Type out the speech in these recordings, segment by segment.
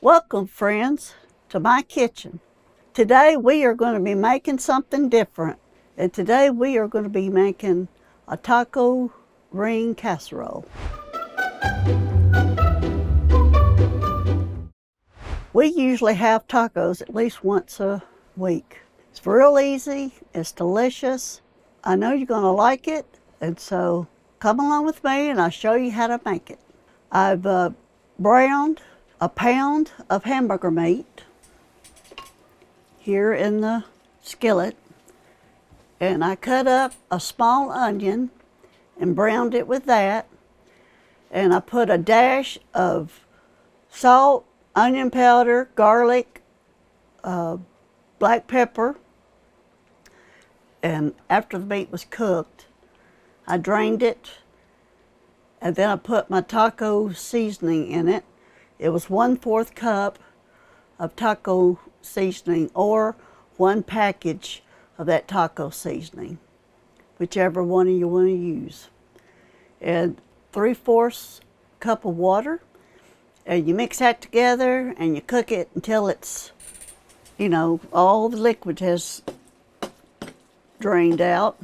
Welcome, friends, to my kitchen. Today we are going to be making something different, and today we are going to be making a taco ring casserole. We usually have tacos at least once a week. It's real easy, it's delicious. I know you're going to like it, and so come along with me and I'll show you how to make it. I've browned a pound of hamburger meat here in the skillet, and I cut up a small onion and browned it with that, and I put a dash of salt, onion powder, garlic, black pepper, and after the meat was cooked I drained it, and then I put my taco seasoning in it. It was 1/4 cup of taco seasoning, or one package of that taco seasoning, whichever one you want to use. And 3/4 cup of water, and you mix that together and you cook it until it's, all the liquid has drained out.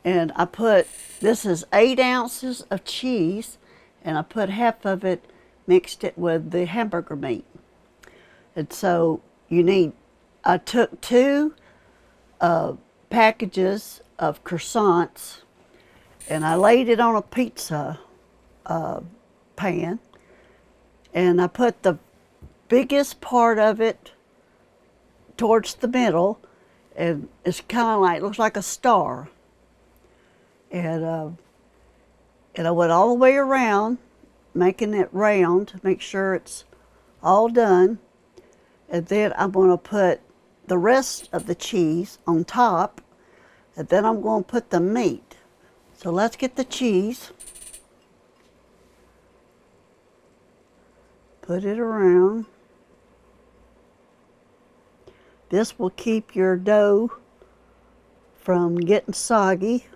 And I put, this is 8 ounces of cheese, and I put half of it, mixed it with the hamburger meat. And so I took 2 packages of croissants, and I laid it on a pizza pan, and I put the biggest part of it towards the middle, and it's kind of like, looks like a star. And I went all the way around, making it round, make sure it's all done. And then I'm going to put the rest of the cheese on top, and then I'm going to put the meat. So let's get the cheese, put it around. This will keep your dough from getting soggy.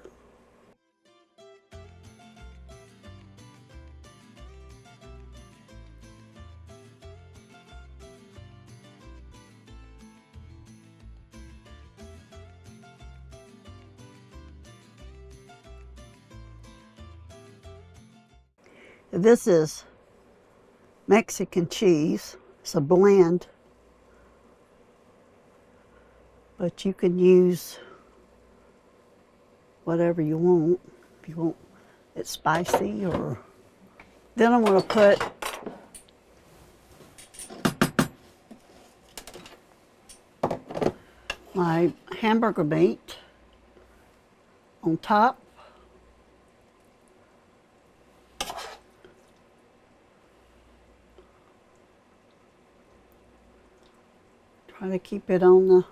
This is Mexican cheese. It's a blend, but you can use whatever you want. If you want it spicy, or then I'm going to put my hamburger meat on top. Try to keep it on the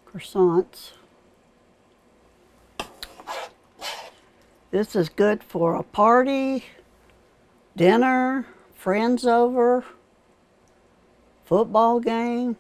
croissants. This is good for a party, dinner, friends over, football game.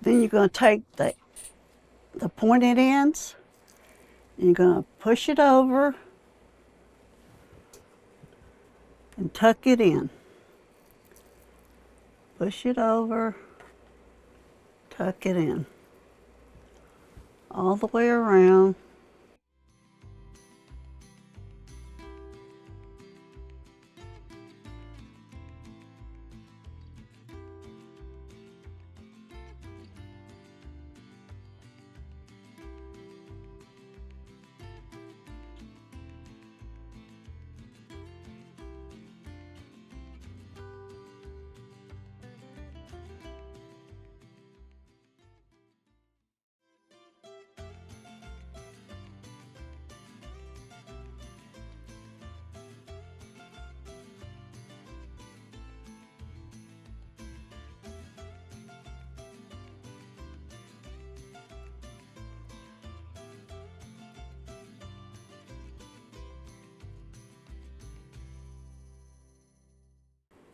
Then you're going to take the pointed ends, and you're going to push it over and tuck it in. Push it over, tuck it in, all the way around.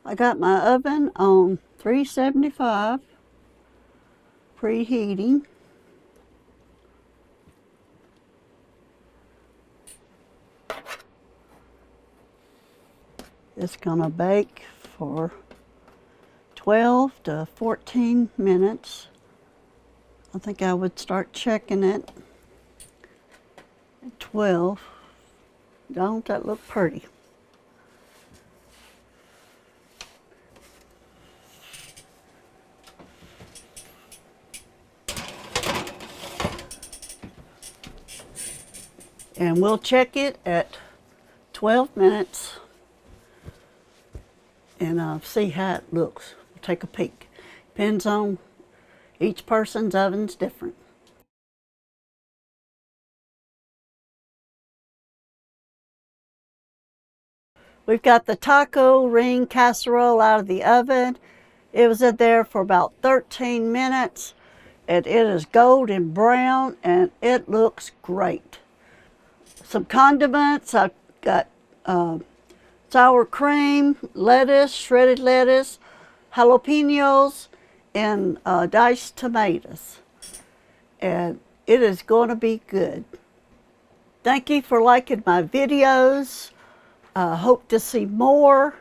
I got my oven on 375, preheating. It's gonna bake for 12 to 14 minutes. I think I would start checking it at 12. Don't that look pretty? And we'll check it at 12 minutes and see how it looks. We'll take a peek. Depends on each person's oven's different. We've got the Taco Ring Casserole out of the oven. It was in there for about 13 minutes and it is golden brown and it looks great. Some condiments. I've got sour cream, lettuce, shredded lettuce, jalapenos, and diced tomatoes. And it is going to be good. Thank you for liking my videos. Hope to see more.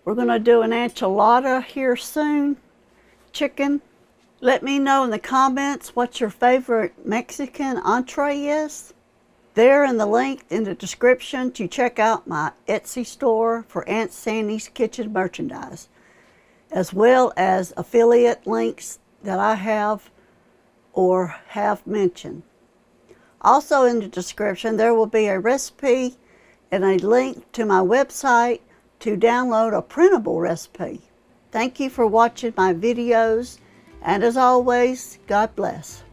We're going to do an enchilada here soon. Chicken. Let me know in the comments what your favorite Mexican entree is. There in the link in the description to check out my Etsy store for Aunt Sandy's Kitchen merchandise, as well as affiliate links that I have or have mentioned. Also in the description there will be a recipe and a link to my website to download a printable recipe. Thank you for watching my videos, and as always, God bless.